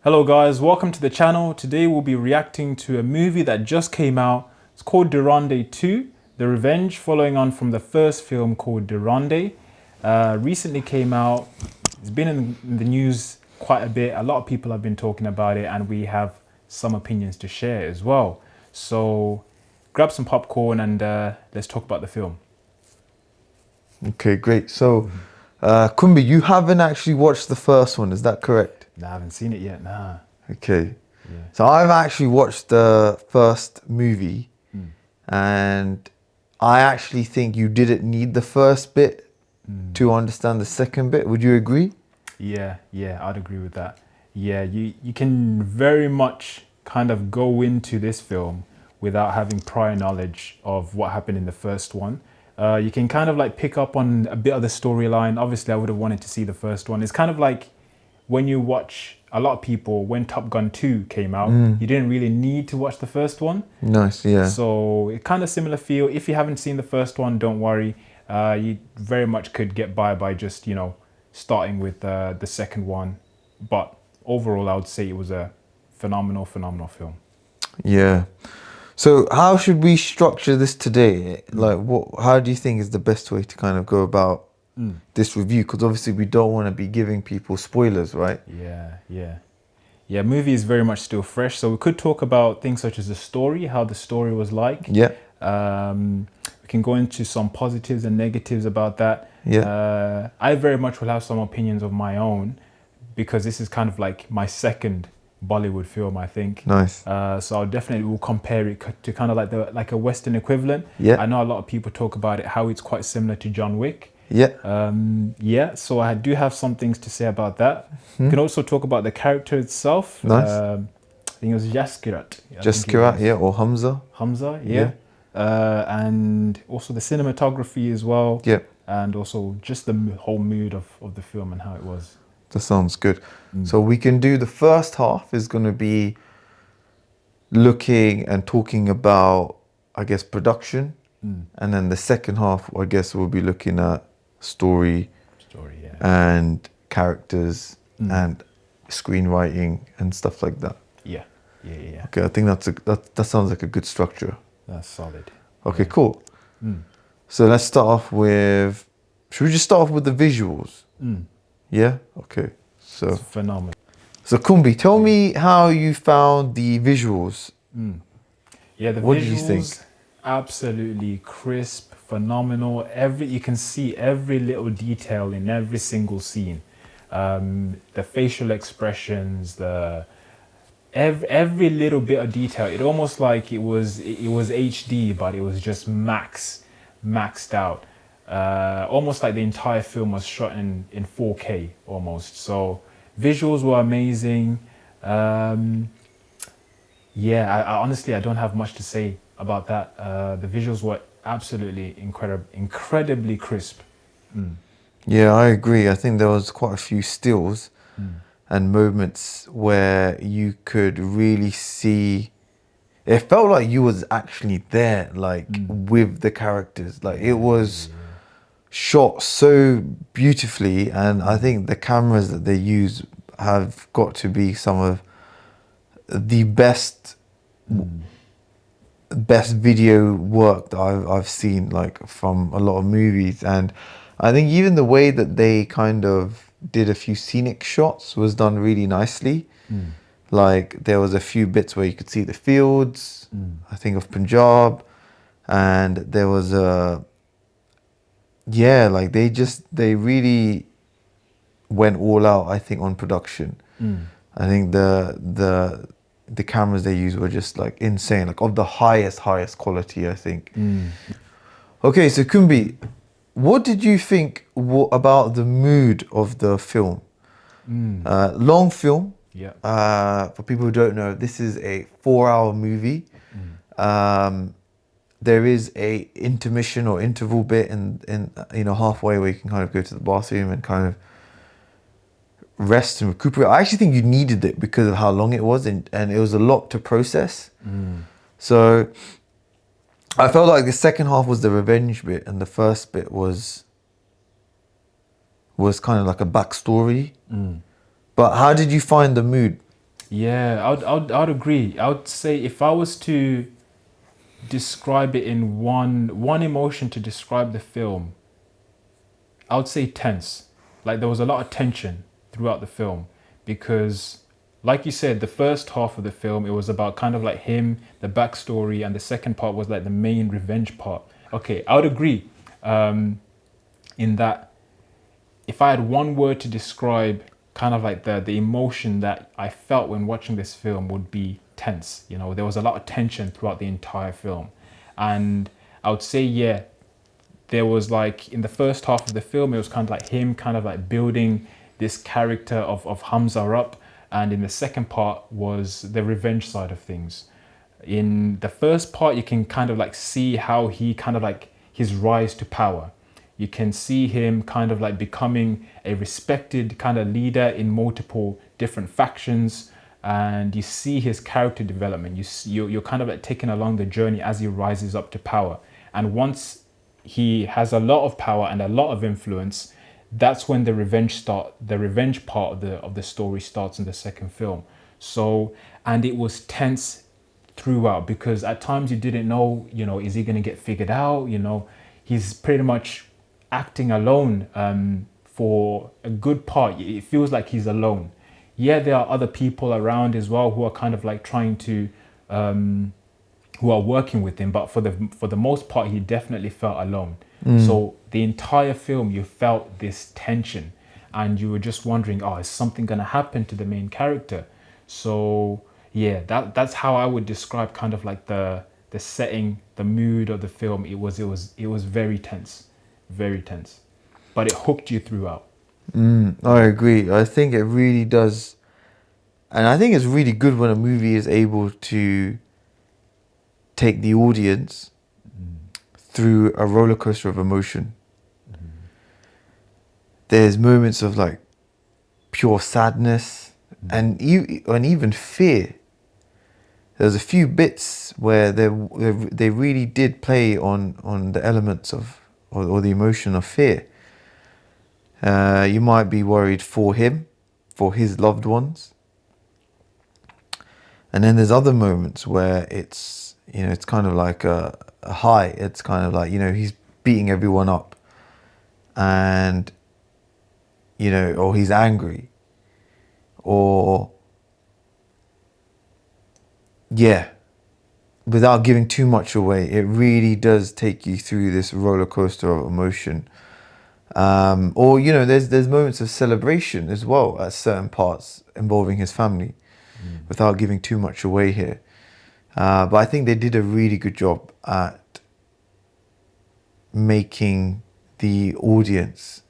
Hello guys, welcome to the channel. Today we'll be reacting to a movie that just came out. It's called Dhurandhar 2, The Revenge, following on from the first film called Dhurandhar. Recently came out. It's been in the news quite a bit. A lot of people have been talking about it and we have some opinions to share as well. So grab some popcorn and let's talk about the film. Okay, great. So, Kumbi, you haven't actually watched the first one, is that correct? Nah, I haven't seen it yet, nah. Okay. Yeah. So I've actually watched the first movie and I actually think you didn't need the first bit to understand the second bit. Would you agree? Yeah, I'd agree with that. Yeah, you can very much kind of go into this film without having prior knowledge of what happened in the first one. You can kind of like pick up on a bit of the storyline. Obviously, I would have wanted to see the first one. It's kind of like when you watch a lot of people, when Top Gun 2 came out, you didn't really need to watch the first one. Nice, yeah. So it kind of similar feel. If you haven't seen the first one, don't worry. You very much could get by just, starting with the second one. But overall, I would say it was a phenomenal film. Yeah. So how should we structure this today? Like, how do you think is the best way to kind of go about this review? Because obviously we don't want to be giving people spoilers, right? Yeah, movie is very much still fresh. So we could talk about things such as the story, how the story was like. Yeah. We can go into some positives and negatives about that. Yeah. I very much will have some opinions of my own because this is kind of like my second Bollywood film, I think. Nice. So I definitely will compare it to kind of like a Western equivalent. Yeah. I know a lot of people talk about it, how it's quite similar to John Wick. Yeah. So I do have some things to say about that. We can also talk about the character itself. Nice. I think it was Jaskirat. Jaskirat, yeah, or Hamza. Hamza, yeah. And also the cinematography as well. Yeah. And also just the whole mood of the film and how it was. That sounds good. So we can do the first half is going to be looking and talking about, I guess, production. And then the second half, I guess, we'll be looking at story Yeah. and characters and screenwriting and stuff like that. Yeah. Okay, I think that sounds like a good structure. That's solid. Okay, cool. So let's start off with, should we just start off with the visuals? Yeah? Okay. So It's phenomenal. So Kumbi, tell me how you found the visuals. Yeah, the What visuals, did you think? absolutely crisp, phenomenal. You can see every little detail in every single scene. The facial expressions, every little bit of detail. It almost like it was HD, but it was just maxed out. Almost like the entire film was shot in 4K almost. So visuals were amazing. Yeah, I honestly, I don't have much to say about that. The visuals were absolutely incredibly crisp. Yeah, I agree. I think there was quite a few stills and moments where you could really see. It felt like you was actually there, like with the characters. Like it was shot so beautifully, and I think the cameras that they use have got to be some of the best video work that I've seen, like from a lot of movies. And I think even the way that they kind of did a few scenic shots was done really nicely. Like there was a few bits where you could see the fields, I think of Punjab, and there was like they really went all out, I think, on production. I think the cameras they used were just like insane, like of the highest quality, I think. Okay, so Kumbi, what did you think about the mood of the film? Long film. Yeah. For people who don't know, this is a 4-hour movie. There is a intermission or interval bit in halfway where you can kind of go to the bathroom and kind of rest and recuperate. I actually think you needed it because of how long it was, and it was a lot to process. So I felt like the second half was the revenge bit and the first bit was kind of like a backstory. But how did you find the mood? Yeah, I'd agree. I would say if I was to describe it in one emotion to describe the film, I would say tense. Like there was a lot of tension throughout the film because, like you said, the first half of the film it was about kind of like him, the backstory, and the second part was like the main revenge part. Okay, I would agree in that if I had one word to describe kind of like the emotion that I felt when watching this film would be tense. You know, there was a lot of tension throughout the entire film. And I would say, yeah, there was like in the first half of the film, it was kind of like him kind of like building this character of Hamza up. And in the second part was the revenge side of things. In the first part, you can kind of like see how he kind of like his rise to power. You can see him kind of like becoming a respected kind of leader in multiple different factions, and you see his character development. You're kind of like taken along the journey as he rises up to power. And once he has a lot of power and a lot of influence, that's when the revenge part of the story starts in the second film. So, and it was tense throughout because at times you didn't know, you know, is he going to get figured out? You know, he's pretty much acting alone for a good part. It feels like he's alone. Yeah, there are other people around as well who are kind of like trying to, who are working with him, but for the most part, he definitely felt alone. So the entire film, you felt this tension, and you were just wondering, oh, is something going to happen to the main character? So yeah, that's how I would describe kind of like the setting, the mood of the film. It was very tense, very tense, but it hooked you throughout. I agree. I think it really does, and I think it's really good when a movie is able to take the audience through a roller coaster of emotion. There's moments of like pure sadness and even fear. There's a few bits where they really did play on the elements of or the emotion of fear. You might be worried for him, for his loved ones, and then there's other moments where it's kind of like a high. It's kind of like he's beating everyone up, and or he's angry, or yeah. Without giving too much away, it really does take you through this roller coaster of emotion. Or there's moments of celebration as well at certain parts involving his family, without giving too much away here. But I think they did a really good job at making the audience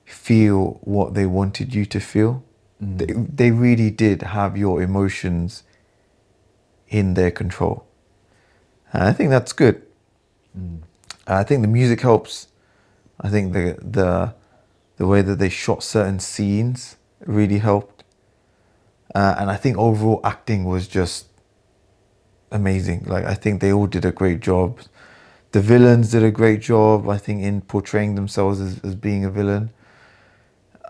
feel what they wanted you to feel. They really did have your emotions in their control. And I think that's good. I think the music helps. I think the way that they shot certain scenes really helped. And I think overall acting was just amazing. Like I think they all did a great job. The villains did a great job, I think, in portraying themselves as being a villain.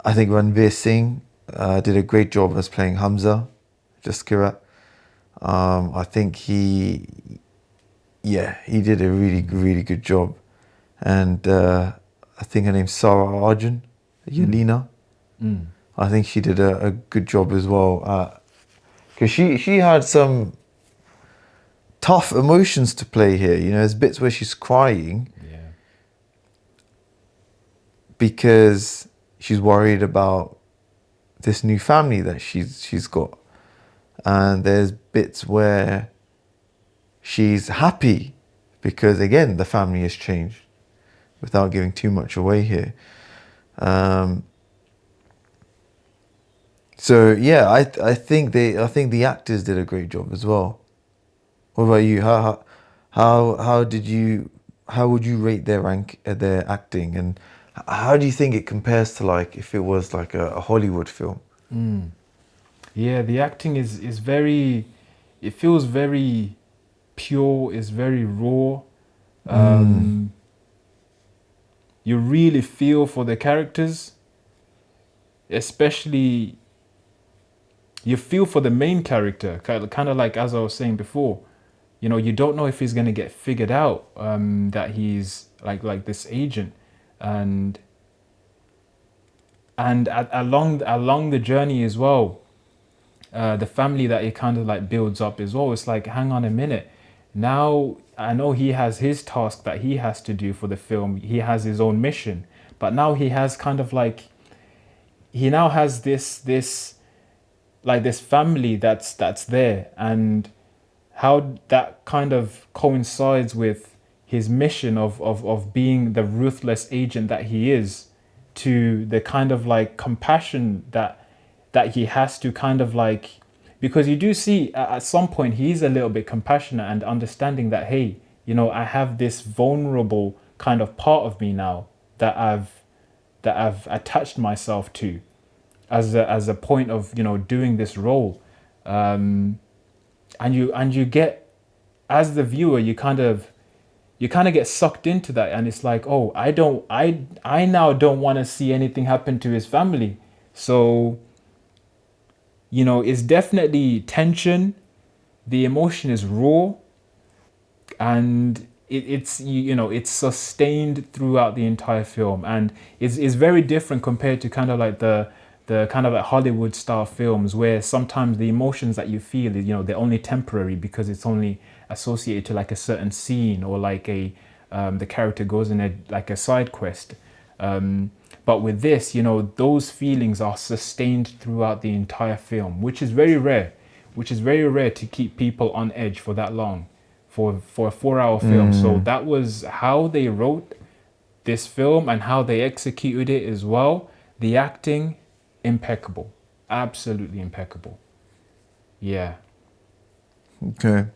I think Ranveer Singh did a great job as playing Hamza, Jaskirat. I think he did a really, really good job. And I think her name's Sarah Arjun, Yelena. I think she did a good job as well. Because she had some tough emotions to play here. There's bits where she's crying Yeah. because she's worried about this new family that she's got. And there's bits where she's happy because, again, the family has changed, without giving too much away here. So yeah, I think the actors did a great job as well. What about you? How would you rate their acting, and how do you think it compares to like if it was like a Hollywood film? Yeah, the acting is very, it feels very pure, it's very raw. You really feel for the characters, especially you feel for the main character, kind of like as I was saying before. You know, you don't know if he's gonna get figured out, that he's like this agent, and along the journey as well, the family that he kind of like builds up as well. It's like, hang on a minute, now I know he has his task that he has to do for the film. He has his own mission, but now he has kind of like he now has this like this family that's there, and how that kind of coincides with his mission of being the ruthless agent that he is, to the kind of like compassion that he has to kind of like, because you do see at some point he's a little bit compassionate and understanding that, hey, you know, I have this vulnerable kind of part of me now that I've attached myself to as a point of, you know, doing this role. And you get, as the viewer, you kind of get sucked into that, and it's like, oh, I now don't want to see anything happen to his family. So, you know, it's definitely tension. The emotion is raw, and it's you know, it's sustained throughout the entire film, and it's very different compared to kind of like the kind of like Hollywood style films, where sometimes the emotions that you feel, you know, they're only temporary because it's only associated to like a certain scene, or like the character goes in like a side quest. But with this, you know, those feelings are sustained throughout the entire film, which is very rare, to keep people on edge for that long, for a 4 hour film. So that was how they wrote this film and how they executed it as well. The acting, impeccable, absolutely impeccable. Yeah. Okay.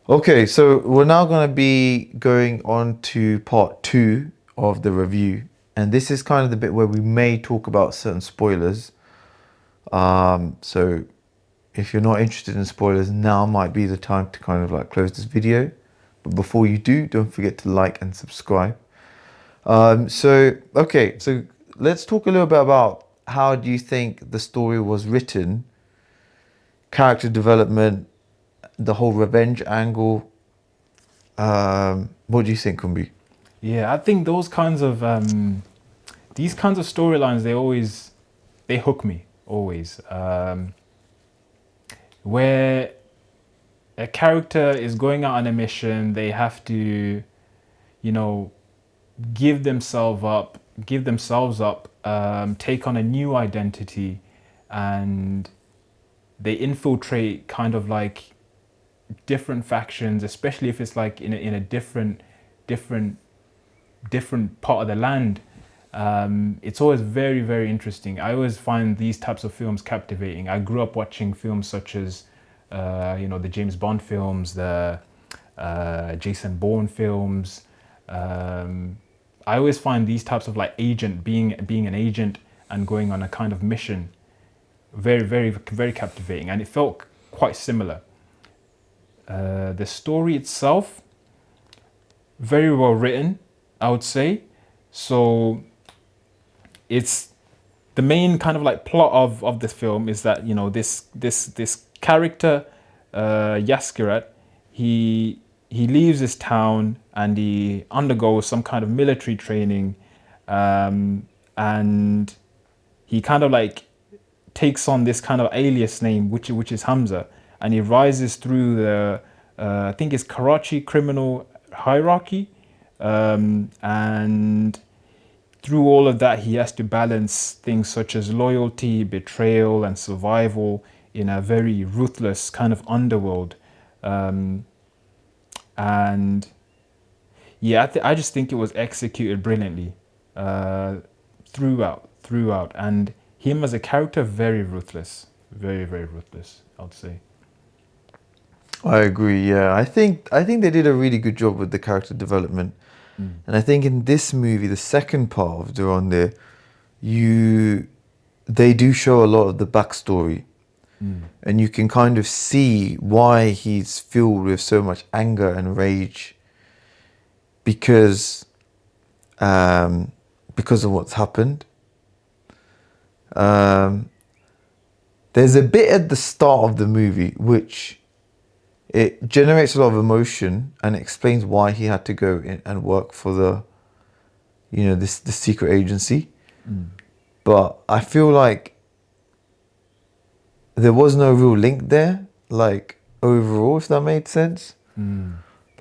Okay, so we're now going to be going on to part 2 of the review. And this is kind of the bit where we may talk about certain spoilers. So if you're not interested in spoilers, now might be the time to kind of like close this video. But before you do, don't forget to like and subscribe. So let's talk a little bit about how do you think the story was written, character development, the whole revenge angle. What do you think, Kumbi? Yeah, I think these kinds of storylines, they hook me always. Where a character is going out on a mission, they have to, you know, give themselves up, take on a new identity, and they infiltrate kind of like different factions, especially if it's like in a different different part of the land. It's always very, very interesting. I always find these types of films captivating. I grew up watching films such as, you know, the James Bond films, the Jason Bourne films. I always find these types of like being an agent and going on a kind of mission very, very, very captivating, and it felt quite similar. The story itself, very well written, I would say. So it's the main kind of like plot of this film is that, you know, this character, Yaskirat, he leaves his town and he undergoes some kind of military training, and he kind of like takes on this kind of alias name, which is Hamza, and he rises through the I think it's Karachi criminal hierarchy, and through all of that, he has to balance things such as loyalty, betrayal, and survival in a very ruthless kind of underworld. And yeah, I just think it was executed brilliantly, throughout. And him as a character, very ruthless, very, very ruthless, I'd say. I agree. Yeah, I think they did a really good job with the character development, and I think in this movie, the second part of Durande, they do show a lot of the backstory, and you can kind of see why he's filled with so much anger and rage because because of what's happened. there's a bit at the start of the movie which it generates a lot of emotion and explains why he had to go in and work for the secret agency. But I feel like there was no real link there, like overall, if that made sense.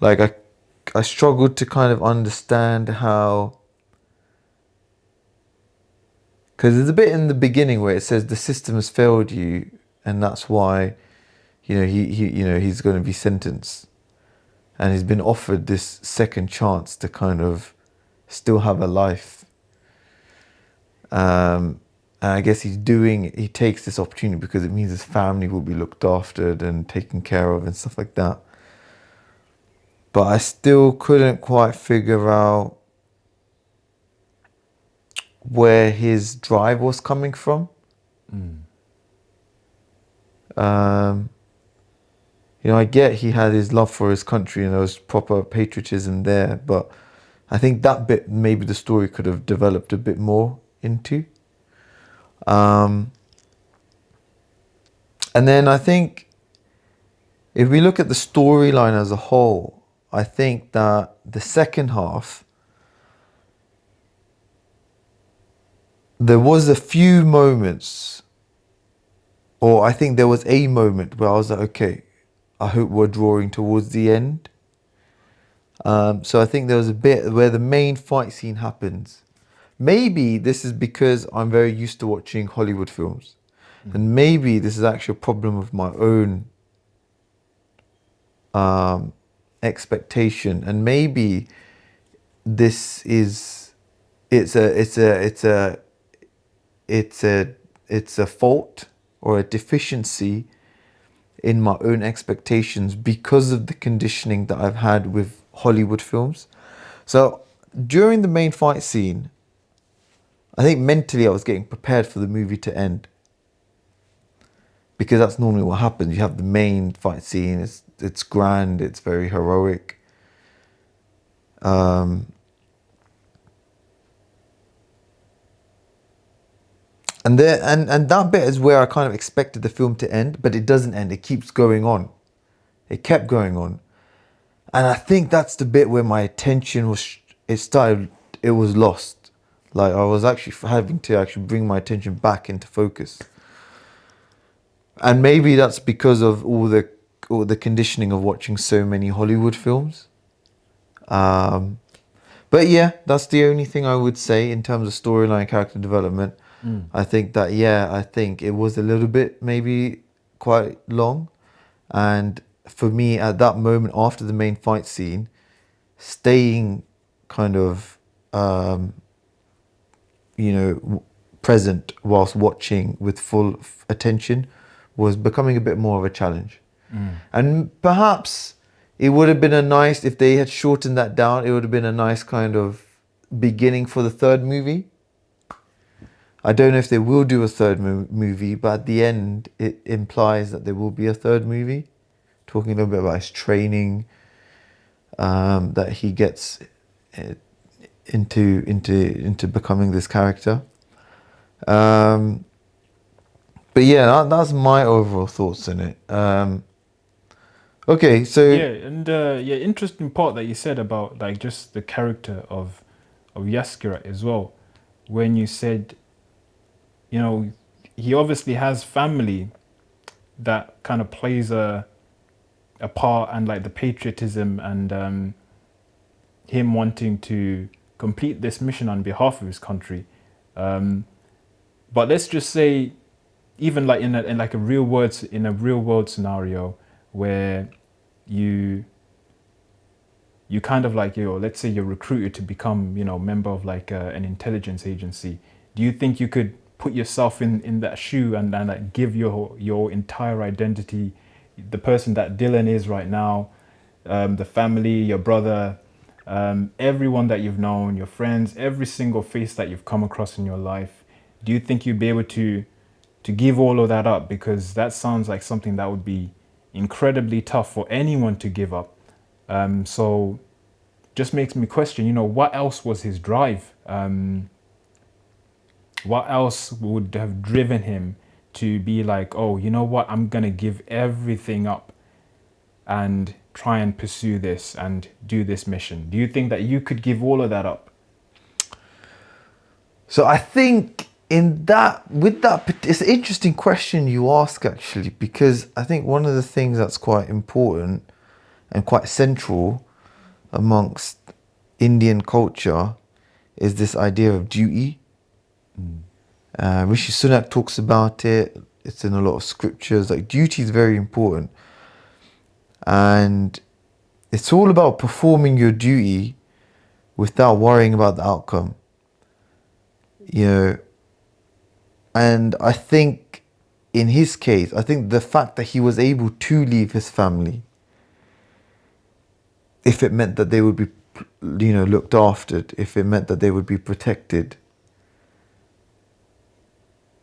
Like I struggled to kind of understand how, because there's a bit in the beginning where it says the system has failed you, and that's why, he's going to be sentenced, and he's been offered this second chance to kind of still have a life. And I guess he takes this opportunity because it means his family will be looked after and taken care of and stuff like that. But I still couldn't quite figure out where his drive was coming from. I get he had his love for his country and there was proper patriotism there, but I think that bit maybe the story could have developed a bit more into. And then I think if we look at the storyline as a whole, I think that the second half, there was a few moments, or I think there was a moment where I was like, okay, I hope we're drawing towards the end. So I think there was a bit where the main fight scene happens. Maybe this is because I'm very used to watching Hollywood films. And maybe this is actually a problem of my own expectation. And maybe this is it's a fault or a deficiency in my own expectations because of the conditioning that I've had with Hollywood films. So during the main fight scene, I think mentally I was getting prepared for the movie to end, because that's normally what happens. You have the main fight scene, it's grand, it's very heroic. And that bit is where I kind of expected the film to end, but it doesn't end. It keeps going on. It kept going on. And I think that's the bit where my attention was lost. Like I was actually having to actually bring my attention back into focus. And maybe that's because of all the conditioning of watching so many Hollywood films. But yeah, that's the only thing I would say in terms of storyline, character development. I think it was a little bit maybe quite long. And for me at that moment after the main fight scene, staying kind of, present whilst watching with full attention was becoming a bit more of a challenge. And perhaps it would have been if they had shortened that down, it would have been a nice kind of beginning for the third movie. I don't know if they will do a third movie, but at the end, it implies that there will be a third movie, talking a little bit about his training, that he gets into becoming this character. But yeah, that's my overall thoughts in it. Okay, so interesting part that you said about like just the character of Yaskira as well, when you said, he obviously has family that kind of plays a part, and like the patriotism and him wanting to complete this mission on behalf of his country. But let's just say, even like in a real world scenario where you kind of like, let's say you're recruited to become, member of like an intelligence agency. Do you think you could put yourself in that shoe and like give your entire identity, the person that Dylan is right now, the family, your brother, everyone that you've known, your friends, every single face that you've come across in your life? Do you think you'd be able to give all of that up? Because that sounds like something that would be incredibly tough for anyone to give up. So just makes me question, what else was his drive? What else would have driven him to be like, oh, you know what, I'm gonna give everything up and try and pursue this and do this mission? Do you think that you could give all of that up? So I think it's an interesting question you ask actually, because I think one of the things that's quite important and quite central amongst Indian culture is this idea of duty. Rishi Sunak talks about it. It's in a lot of scriptures. Like, duty is very important, and it's all about performing your duty without worrying about the outcome. You know, and I think in his case, I think the fact that he was able to leave his family, if it meant that they would be, looked after, if it meant that they would be protected,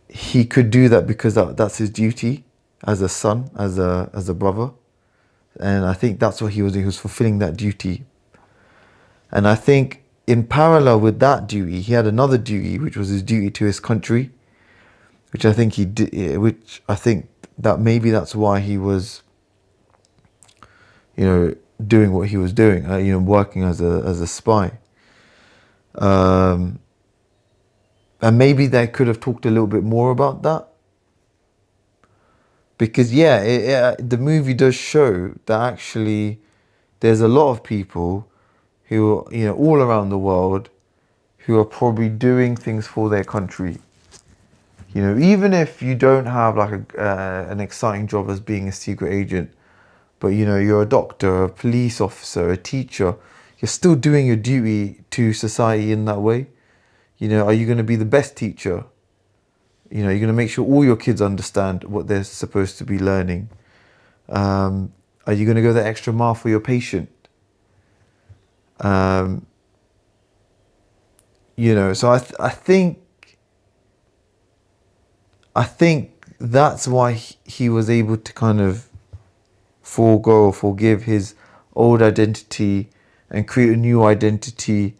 he could do that because that's his duty as a son, as a brother. And I think that's what he was doing. He was fulfilling that duty. And I think in parallel with that duty, he had another duty, which was his duty to his country, which I think he did, which I think that maybe that's why he was, doing what he was doing, working as a spy. And maybe they could have talked a little bit more about that. Because, the movie does show that actually there's a lot of people who, all around the world, who are probably doing things for their country. Even if you don't have like an exciting job as being a secret agent, but you're a doctor, a police officer, a teacher, you're still doing your duty to society in that way. Are you going to be the best teacher? You're going to make sure all your kids understand what they're supposed to be learning. Are you going to go the extra mile for your patient? So I think that's why he was able to kind of forgive his old identity and create a new identity.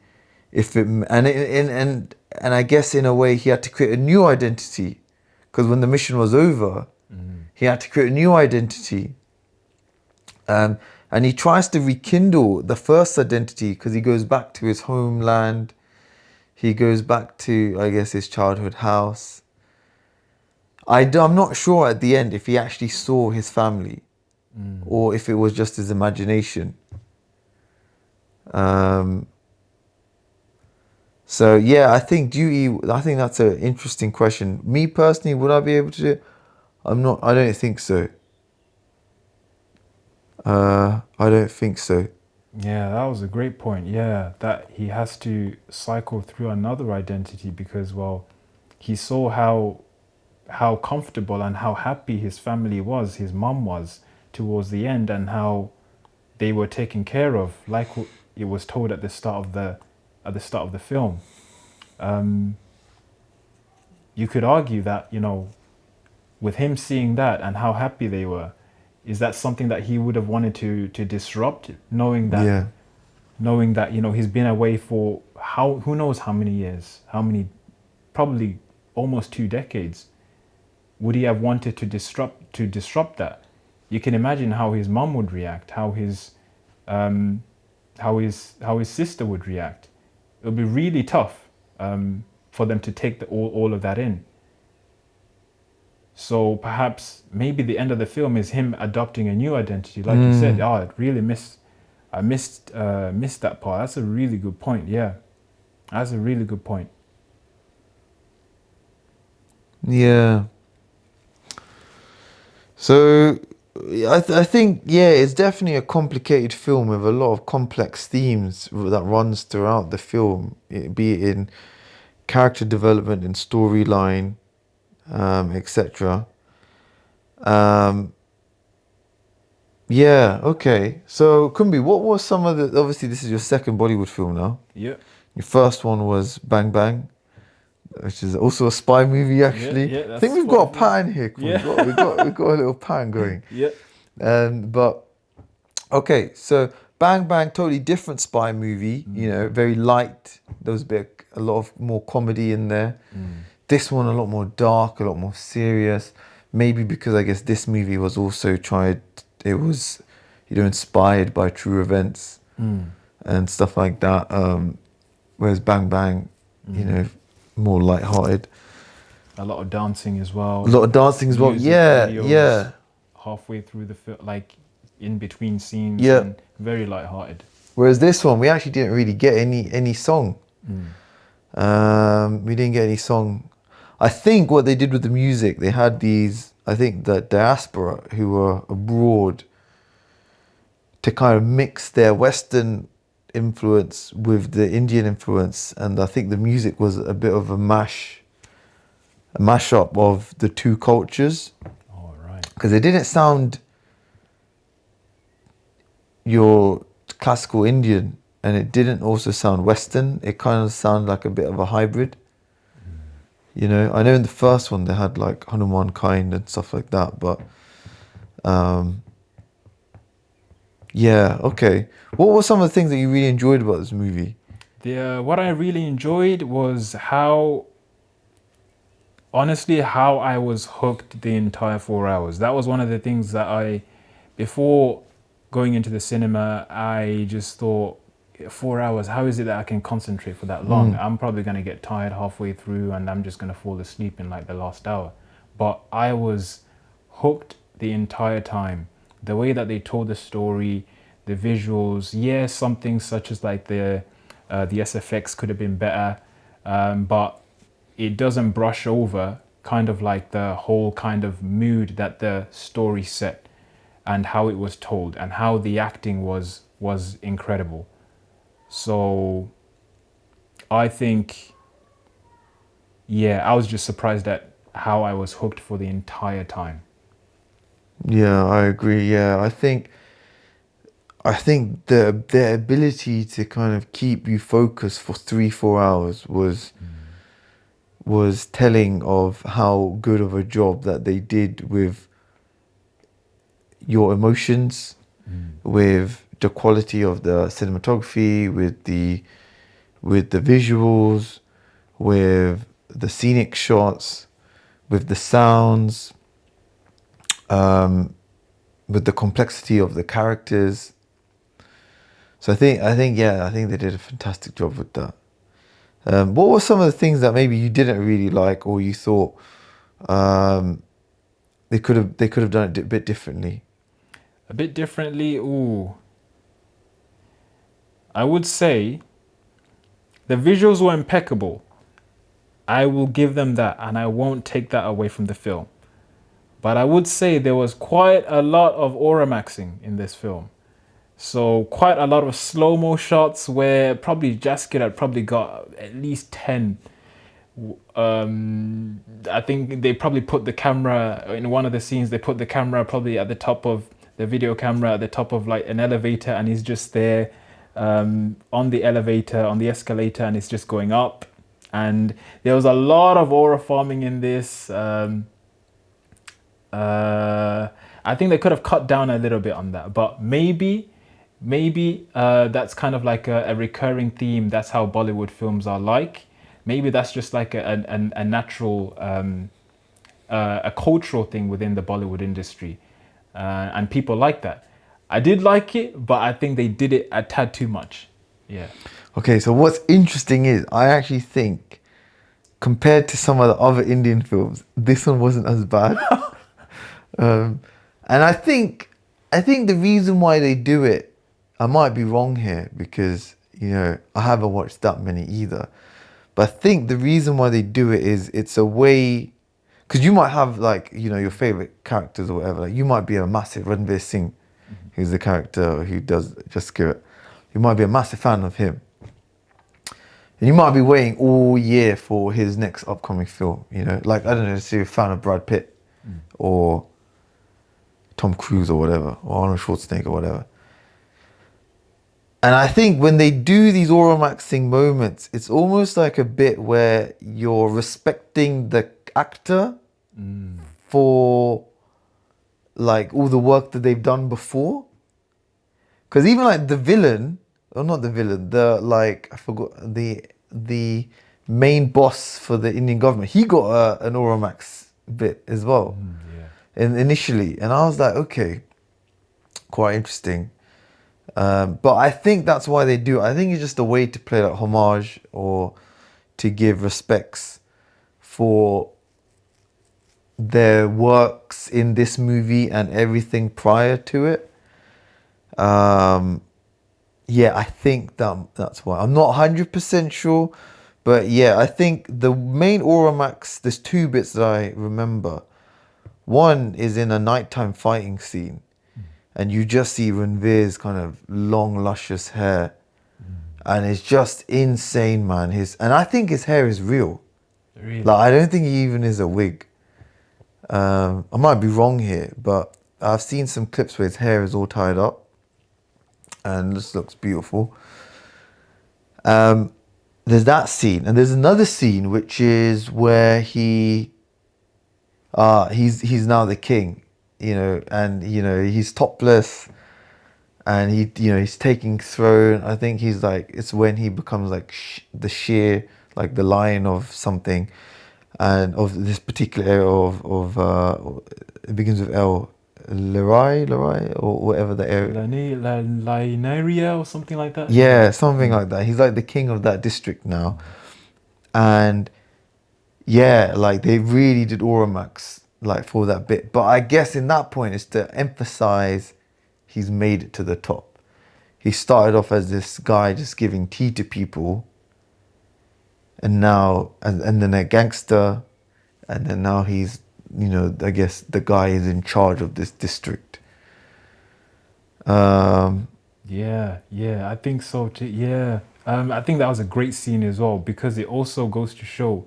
And I guess in a way he had to create a new identity, because when the mission was over, he had to create a new identity. And he tries to rekindle the first identity, because he goes back to his homeland. He goes back to, I guess, his childhood house. I'm not sure at the end if he actually saw his family or if it was just his imagination. So yeah, I think that's an interesting question. Me personally, would I be able to do it? I don't think so. I don't think so. Yeah, that was a great point. Yeah, that he has to cycle through another identity because, well, he saw how comfortable and how happy his family was, his mum was, towards the end, and how they were taken care of, like it was told at the start of the film. You could argue that, with him seeing that and how happy they were, is that something that he would have wanted to disrupt, knowing that he's been away for who knows how many years, probably almost 2 decades. Would he have wanted to disrupt that? You can imagine how his mum would react, how his sister would react. It would be really tough for them to take all of that in. So perhaps maybe the end of the film is him adopting a new identity, like you said. Oh, I missed that part. That's a really good point. Yeah, that's a really good point. Yeah. So I think, it's definitely a complicated film with a lot of complex themes that runs throughout the film, be it in character development and storyline, etc. Okay. So Kumbi, what was some of the? Obviously, this is your second Bollywood film now. Yeah. Your first one was Bang Bang, which is also a spy movie, actually. Yeah, I think we've got a pattern here. Yeah. We've got a little pattern going. Yeah. But okay, so Bang Bang, totally different spy movie. Very light. There was a lot of more comedy in there. This one a lot more dark, a lot more serious. Maybe because I guess this movie was also tried. It was, inspired by true events and stuff like that. Whereas Bang Bang, more light-hearted. A lot of dancing as well. A lot of dancing as well. Music Yeah, videos yeah. halfway through the film, like in between scenes, Yeah. and very light-hearted. Whereas this one, we actually didn't really get any song. We didn't get any song. I think what they did with the music, they had these, I think the diaspora who were abroad to kind of mix their Western influence with the Indian influence. And I think the music was a bit of a mashup of the two cultures. All right. Because it didn't sound your classical Indian, and it didn't also sound Western. It kind of sounded like a bit of a hybrid. I know in the first one they had like Hanuman Kind and stuff like that, but yeah, okay. What were some of the things that you really enjoyed about this movie? What I really enjoyed was honestly, how I was hooked the entire 4 hours. That was one of the things that before going into the cinema, I just thought, 4 hours, how is it that I can concentrate for that long? I'm probably going to get tired halfway through and I'm just going to fall asleep in like the last hour. But I was hooked the entire time. The way that they told the story, the visuals, yes, something such as like the SFX could have been better, but it doesn't brush over kind of like the whole kind of mood that the story set and how it was told and how the acting was incredible. So I think, yeah, I was just surprised at how I was hooked for the entire time. Yeah, I agree. Yeah, I think the ability to kind of keep you focused for 3-4 hours was telling of how good of a job that they did with your emotions, with the quality of the cinematography, with the visuals, with the scenic shots, with the sounds, with the complexity of the characters. So I think they did a fantastic job with that. What were some of the things that maybe you didn't really like, or you thought they could have done it a bit differently? A bit differently, ooh. I would say the visuals were impeccable. I will give them that, and I won't take that away from the film. But I would say there was quite a lot of aura maxing in this film. So quite a lot of slow-mo shots where probably Jaskier had probably got at least 10. I think they probably put the camera, in one of the scenes, they put the camera probably at the top of, the video camera at the top of like an elevator, and he's just there on the elevator, on the escalator, and it's just going up. And there was a lot of aura farming in this. I think they could have cut down a little bit on that, but maybe that's kind of like a recurring theme. That's how Bollywood films are like. Maybe that's just like a natural, a cultural thing within the Bollywood industry, and people like that. I did like it, but I think they did it a tad too much. Yeah. Okay, so what's interesting is I actually think, compared to some of the other Indian films, this one wasn't as bad. And I think the reason why they do it, I might be wrong here because, I haven't watched that many either. But I think the reason why they do it is it's a way, because you might have like, your favorite characters or whatever. Like you might be a massive Ranveer Singh, who's the character who does Jaskier. You might be a massive fan of him. And you might be waiting all year for his next upcoming film, like, I don't know, if you're a fan of Brad Pitt or Tom Cruise or whatever, or Arnold Schwarzenegger or whatever. And I think when they do these aura maxing moments, it's almost like a bit where you're respecting the actor for like all the work that they've done before. Because even like the villain, or not the villain, I forgot, the main boss for the Indian government, he got an Oramax bit as well, initially, and I was like, okay, quite interesting. But I think that's why they do it. I think it's just a way to play like homage or to give respects for their works in this movie and everything prior to it. Yeah, I think that's why. I'm not 100% sure, but yeah, I think the main Oramax, there's two bits that I remember. One is in a nighttime fighting scene, and you just see Ranveer's kind of long, luscious hair, and it's just insane, man. And I think his hair is real. Really? Like, I don't think he even is a wig. I might be wrong here, but I've seen some clips where his hair is all tied up, and this looks beautiful. There's that scene, and there's another scene which is where he's now the king, and he's topless, and he's taking throne. I think he's like, it's when he becomes like the Sher, like the lion of something, and of this particular area of it begins with L, Lerai, or whatever the area. Linaria or something like that. Yeah, something like that. He's like the king of that district now, and yeah, like they really did Oramax like for that bit. But I guess in that point it's to emphasize he's made it to the top. He started off as this guy just giving tea to people, and now and then a gangster, and then now he's, I guess the guy is in charge of this district. Yeah, I think so too. Yeah, I think that was a great scene as well, because it also goes to show.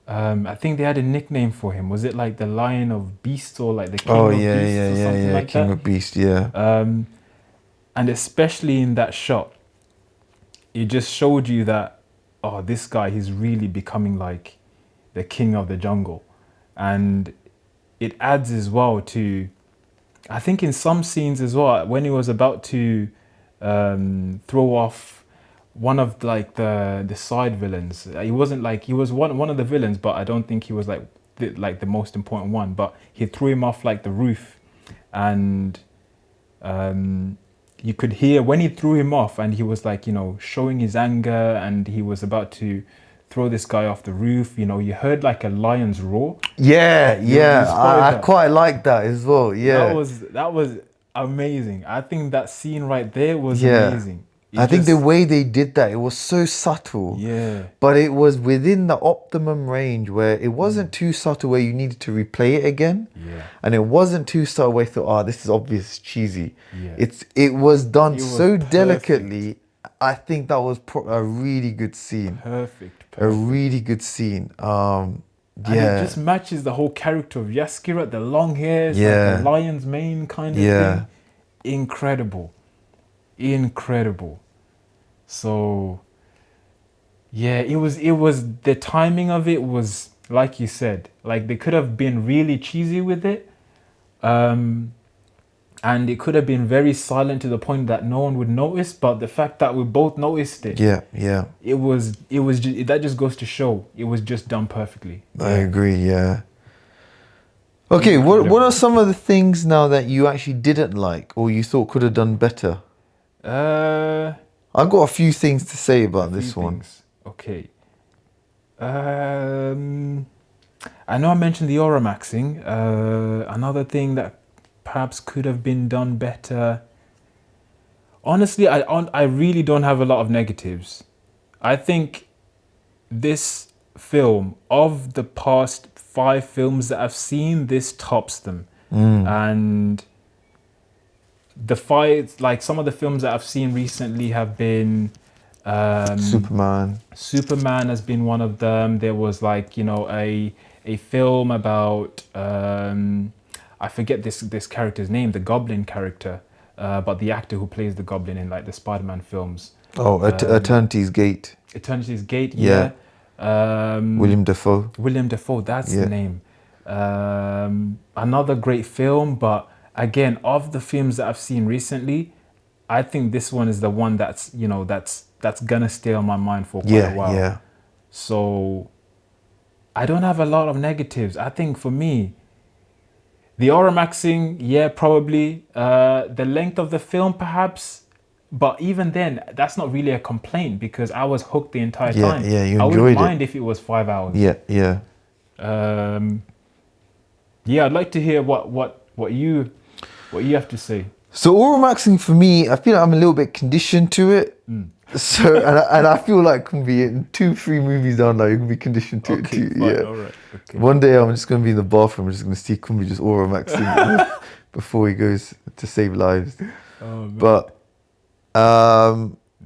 I think they had a nickname for him. Was it like the Lion of Beasts, or like the King of Beasts, or something like King that? of Beasts, yeah. And especially in that shot, it just showed you that, oh, this guy, he's really becoming like the king of the jungle. And it adds as well to, I think in some scenes as well, when he was about to throw off one of like the side villains. He wasn't like, he was one of the villains, but I don't think he was like the most important one. But he threw him off like the roof, and you could hear when he threw him off, and he was like, showing his anger, and he was about to throw this guy off the roof. You heard like a lion's roar. Yeah, You I quite like that as well. Yeah, that was amazing. I think that scene right there was amazing. I think the way they did that, it was so subtle. Yeah. But it was within the optimum range where it wasn't too subtle where you needed to replay it again. Yeah. And it wasn't too subtle where you thought, this is obvious cheesy. Yeah. It was done It was so perfect. delicately. I think that was a really good scene. Perfect. A really good scene. And it just matches the whole character of Yaskira, the long hair, like a lion's mane kind of thing. Incredible. So yeah, it was the timing of it was, like you said, like they could have been really cheesy with it, and it could have been very silent to the point that no one would notice, but the fact that we both noticed it, it was just, that just goes to show it was just done perfectly. I agree. Yeah. Okay, what are some of the things now that you actually didn't like or you thought could have done better? I've got a few things to say about this one. Okay. I know I mentioned the Oramaxing. Another thing that perhaps could have been done better. Honestly, I really don't have a lot of negatives. I think this film, of the past 5 films that I've seen, this tops them. And the fights, like some of the films that I've seen recently have been Superman has been one of them. There was like, a film about I forget this character's name, the Goblin character, but the actor who plays the Goblin in like the Spider-Man films. Eternity's Gate. Eternity's Gate, yeah. William Dafoe, that's the name. Another great film, but again, of the films that I've seen recently, I think this one is the one that's gonna stay on my mind for quite a while. So I don't have a lot of negatives. I think for me, the aura maxing, yeah, probably. The length of the film, perhaps. But even then, that's not really a complaint because I was hooked the entire Yeah, time. yeah, you I wouldn't enjoyed it. mind if it was 5 hours. Yeah, yeah. Um, yeah, I'd like to hear what you have to say. So oral maxing for me, I feel like I'm a little bit conditioned to it. So and I feel like can be in 2-3 movies down now, you can be conditioned to it Okay, too. fine, Yeah. all right, okay. One day I'm just gonna be in the bathroom, I'm just gonna see Kumbi just oral maxing before he goes to save lives. Oh man. But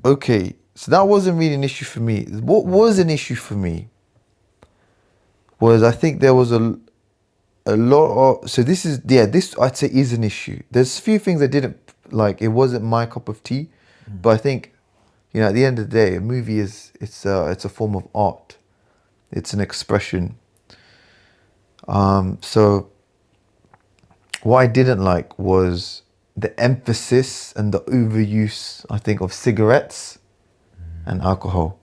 okay, so that wasn't really an issue for me. What was an issue for me was I think there was a lot of, so this is, yeah, this I'd say is an issue. There's a few things I didn't like. It wasn't my cup of tea, but I think, you know, at the end of the day, a movie it's a form of art. It's an expression. So what I didn't like was the emphasis and the overuse, I think, of cigarettes and alcohol.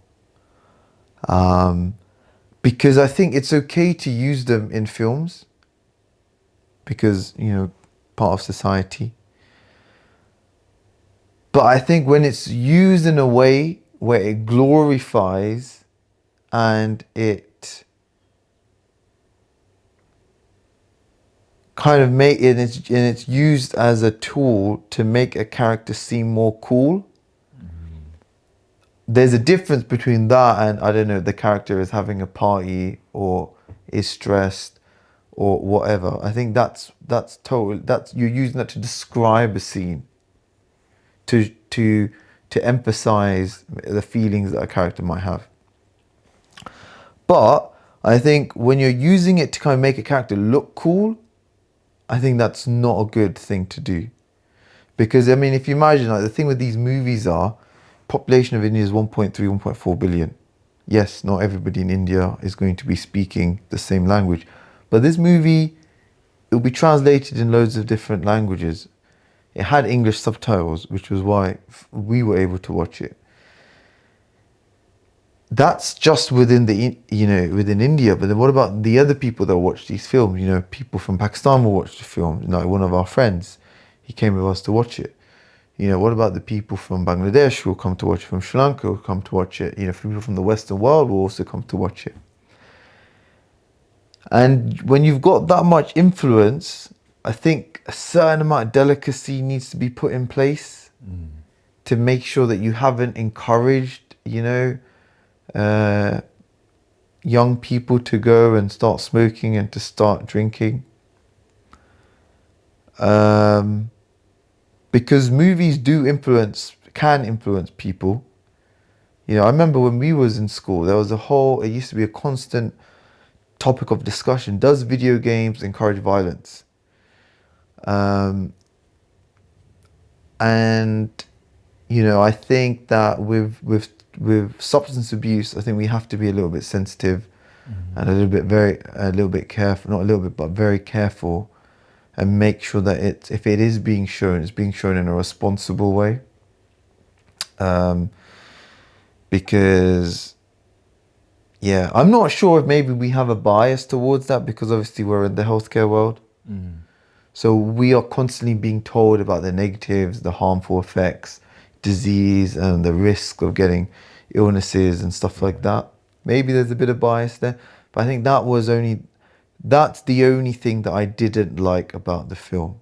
Because I think it's okay to use them in films because, you know, part of society. But I think when it's used in a way where it glorifies and it kind of it's used as a tool to make a character seem more cool. There's a difference between that and, I don't know, the character is having a party or is stressed or whatever. I think that's total. That's, you're using that to describe a scene, to emphasize the feelings that a character might have. But I think when you're using it to kind of make a character look cool, I think that's not a good thing to do. Because, I mean, if you imagine, like, the thing with these movies are, population of India is 1.3, 1.4 billion. Yes, not everybody in India is going to be speaking the same language. But this movie, it will be translated in loads of different languages. It had English subtitles, which was why we were able to watch it. That's just within within India. But then what about the other people that watch these films? You know, people from Pakistan will watch the film. You know, one of our friends, he came with us to watch it. You know, what about the people from Bangladesh who will come to watch it, from Sri Lanka who will come to watch it? You know, people from the Western world will also come to watch it. And when you've got that much influence, I think a certain amount of delicacy needs to be put in place to make sure that you haven't encouraged, you know, young people to go and start smoking and to start drinking. Because movies can influence people. You know, I remember when we was in school, there was it used to be a constant topic of discussion. Does video games encourage violence? And, you know, I think that with substance abuse, I think we have to be a little bit sensitive and a little bit careful, not a little bit, but very careful, and make sure that if it is being shown, it's being shown in a responsible way. Because, yeah, I'm not sure if maybe we have a bias towards that because obviously we're in the healthcare world. So we are constantly being told about the negatives, the harmful effects, disease, and the risk of getting illnesses and stuff like that. Maybe there's a bit of bias there, but I think that's the only thing that I didn't like about the film.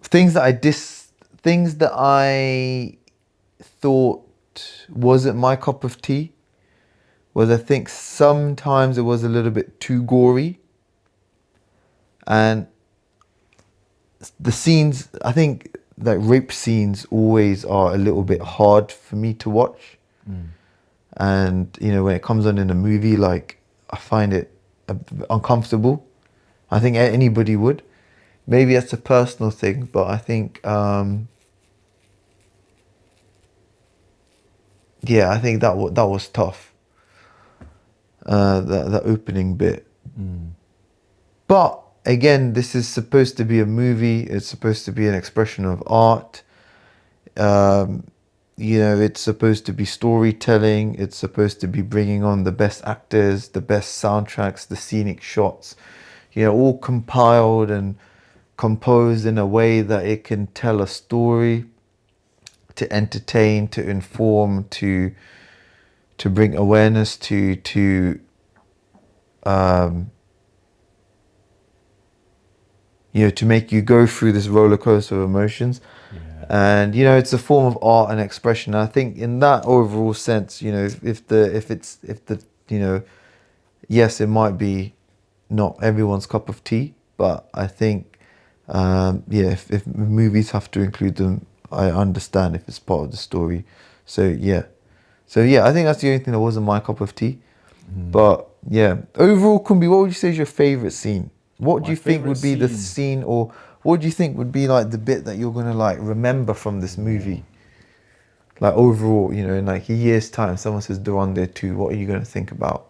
Things that I thought wasn't my cup of tea was, I think sometimes it was a little bit too gory. And the scenes, I think that rape scenes always are a little bit hard for me to watch. And, you know, when it comes on in a movie, like, I find it uncomfortable. I think anybody would. Maybe that's a personal thing, but I think, I think that was tough. That opening bit. But again, this is supposed to be a movie. It's supposed to be an expression of art. you know, it's supposed to be storytelling. It's supposed to be bringing on the best actors, the best soundtracks, the scenic shots, you know, all compiled and composed in a way that it can tell a story, to entertain, to inform, to bring awareness, to um, you know, to make you go through this roller coaster of emotions. Yeah. And you know, it's a form of art and expression. I think in that overall sense, you know, if the you know, yes, it might be not everyone's cup of tea, but I think yeah, if movies have to include them, I understand if it's part of the story. So yeah, I think that's the only thing that wasn't my cup of tea. But yeah, overall, Kumbi, what would you say is your favorite scene? What do My you think favorite would be the scene. scene, or what do you think would be like the bit that you're gonna like remember from this Ooh. movie? Like overall, you know, in like a year's time, someone says Dhurandhar 2, what are you gonna think about?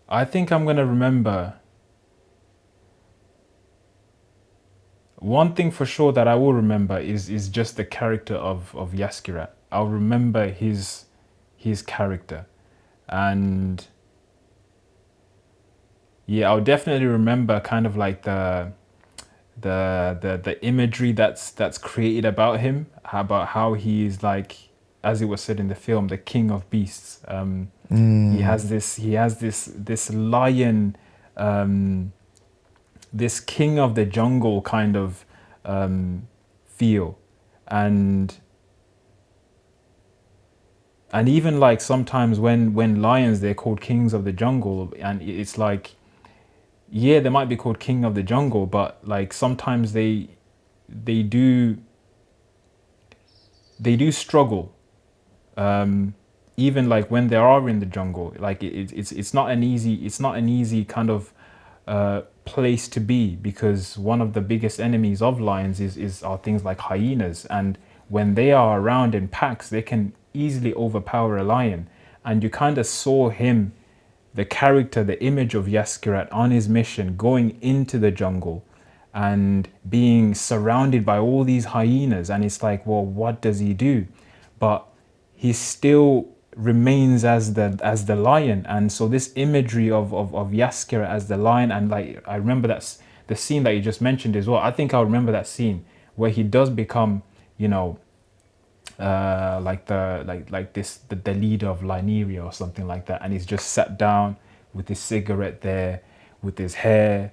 I think I'm gonna remember one thing for sure that I will remember is just the character of Yaskirat. I'll remember his character, and yeah, I'll definitely remember kind of like the imagery that's created about him, about how he's like, as it was said in the film, the king of beasts. He has this lion, um, this king of the jungle kind of feel, and even like sometimes when lions, they're called kings of the jungle, and it's like, yeah, they might be called king of the jungle, but like sometimes they do they do struggle, um, even like when they are in the jungle. Like it's not an easy kind of place to be, because one of the biggest enemies of lions is are things like hyenas, and when they are around in packs, they can easily overpower a lion. And you kind of saw him, the character, the image of Yaskirat on his mission, going into the jungle and being surrounded by all these hyenas. And it's like, well, what does he do? But he still remains as the lion. And so this imagery of Yaskirat as the lion, and like I remember the scene that you just mentioned as well. I think I'll remember that scene where he does become, you know, like the leader of Lineria or something like that, and he's just sat down with his cigarette there, with his hair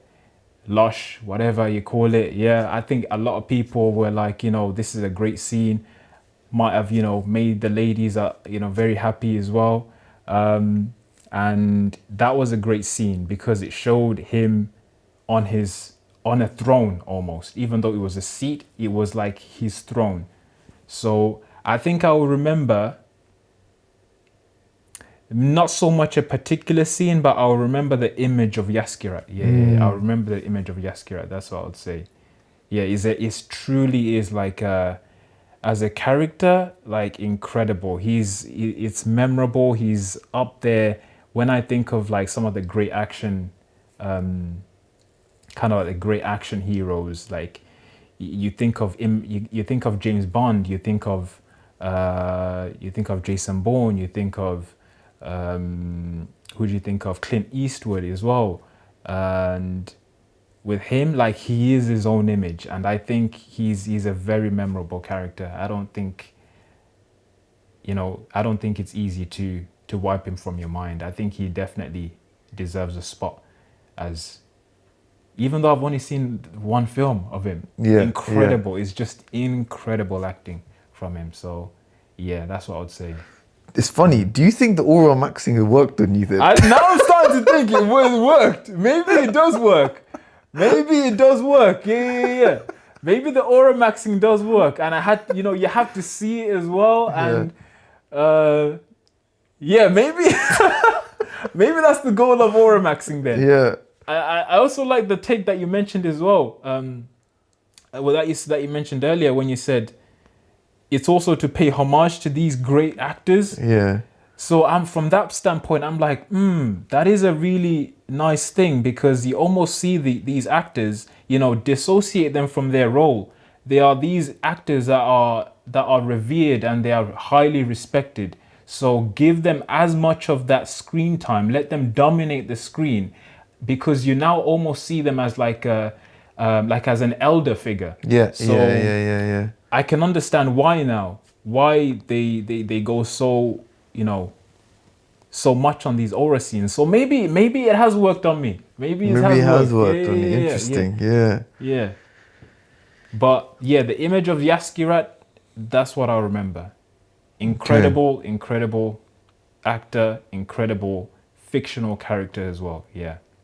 lush, whatever you call it. Yeah, I think a lot of people were like, you know, this is a great scene. Might have, you know, made the ladies you know, very happy as well. And that was a great scene because it showed him on a throne almost. Even though it was a seat, it was like his throne. So I think I will remember not so much a particular scene, but I'll remember the image of Yaskirat. Yeah, I'll remember the image of Yaskirat. That's what I would say. Yeah, it's truly is like as a character, like incredible. It's memorable. He's up there when I think of like some of the great action, kind of like the great action heroes. Like you think of him, you think of James Bond, you think of Jason Bourne, you think of who do you think of? Clint Eastwood as well. And with him, like he is his own image, and I think he's a very memorable character. I don't think it's easy to wipe him from your mind. I think he definitely deserves a spot as, even though I've only seen one film of him, Yeah, incredible. It's just incredible acting from him. So yeah, that's what I would say. it's funny. Do you think the oral maxing worked on you then? Now I'm starting to think it worked. Maybe it does work. Maybe it does work. Yeah. Maybe the aura maxing does work, and I had, you have to see it as well, and yeah, maybe maybe that's the goal of aura maxing then. Yeah. I also like the take that you mentioned as well. Well, that you mentioned earlier when you said it's also to pay homage to these great actors. Yeah. So I'm from that standpoint, I'm like, that is a really nice thing, because you almost see these actors, dissociate them from their role. They are these actors that are revered and they are highly respected. So give them as much of that screen time. Let them dominate the screen, because you now almost see them as like as an elder figure. Yeah, So yeah. I can understand why now. Why they go so so much on these aura scenes. So maybe it has worked on me. Maybe it Maybe it has has worked. worked on you. Interesting. Yeah. Yeah. But yeah, the image of Yaskirat, that's what I remember. Incredible, incredible actor, incredible fictional character as well. Yeah.